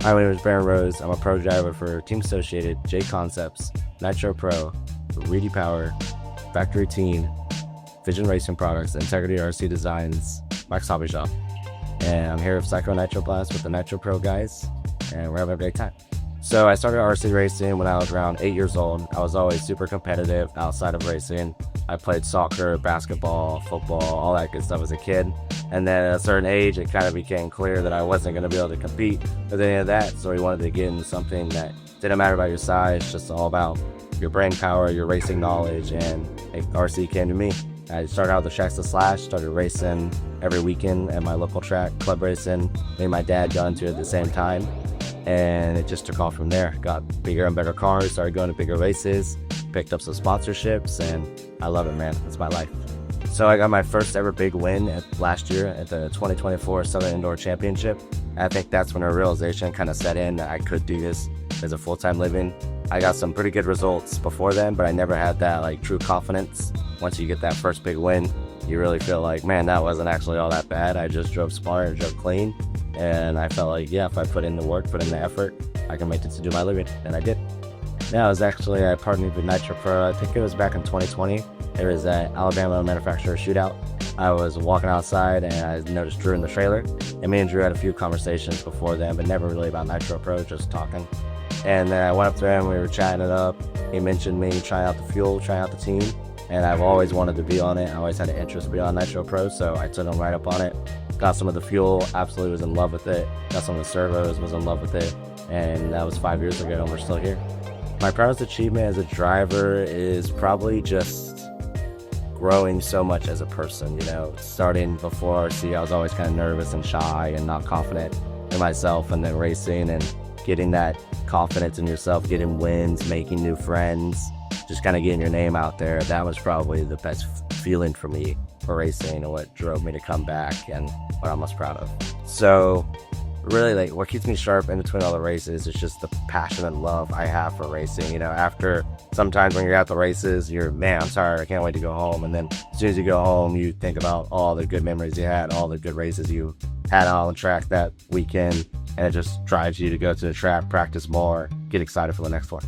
Hi, my name is Baron Rose. I'm a pro driver for Team Associated, J Concepts, Nitro Pro, Redepower, Factory Teen, Vision Racing Products, Integrity RC Designs, Max Hobby Shop. And I'm here with Psycho Nitro Blast with the Nitro Pro guys, and we're having a great time. So I started RC racing when I was around 8 years old. I was always super competitive outside of racing. I played soccer, basketball, football, all that good stuff as a kid. And then at a certain age, it kind of became clear that I wasn't going to be able to compete with any of that. So we wanted to get into something that didn't matter about your size, just all about your brain power, your racing knowledge, and RC came to me. I started out with the Shacks to Slash, started racing every weekend at my local track, club racing. Me and my dad got into it at the same time, and it just took off from there. Got bigger and better cars, started going to bigger races, picked up some sponsorships, and I love it, man. It's my life. So I got my first ever big win last year at the 2024 Southern Indoor Championship. I think that's when a realization kind of set in that I could do this as a full-time living. I got some pretty good results before then, but I never had that like true confidence. Once you get that first big win, you really feel like, man, that wasn't actually all that bad. I just drove smart and drove clean. And I felt like, yeah, if I put in the work, put in the effort, I can make it to do my living. And I did. Yeah, I partnered with Nitro Pro. I think it was back in 2020. There was an Alabama manufacturer shootout. I was walking outside and I noticed Drew in the trailer. And me and Drew had a few conversations before then, but never really about Nitro Pro, just talking. And then I went up to him, we were chatting it up. He mentioned me trying out the fuel, trying out the team. And I've always wanted to be on it. I always had an interest to be on Nitro Pro, so I took him right up on it. Got some of the fuel, absolutely was in love with it. Got some of the servos, was in love with it. And that was 5 years ago, and we're still here. My proudest achievement as a driver is probably just growing so much as a person. You know, starting before RC, I was always kind of nervous and shy and not confident in myself, and then racing and getting that confidence in yourself, getting wins, making new friends, just kind of getting your name out there. That was probably the best feeling for me for racing and what drove me to come back and what I'm most proud of. So really, like, what keeps me sharp in between all the races is just the passion and love I have for racing. You know, after sometimes when you're at the races, you're, man, I'm tired, I can't wait to go home. And then as soon as you go home, you think about all the good memories you had, all the good races you had on the track that weekend, and it just drives you to go to the track, practice more, get excited for the next one.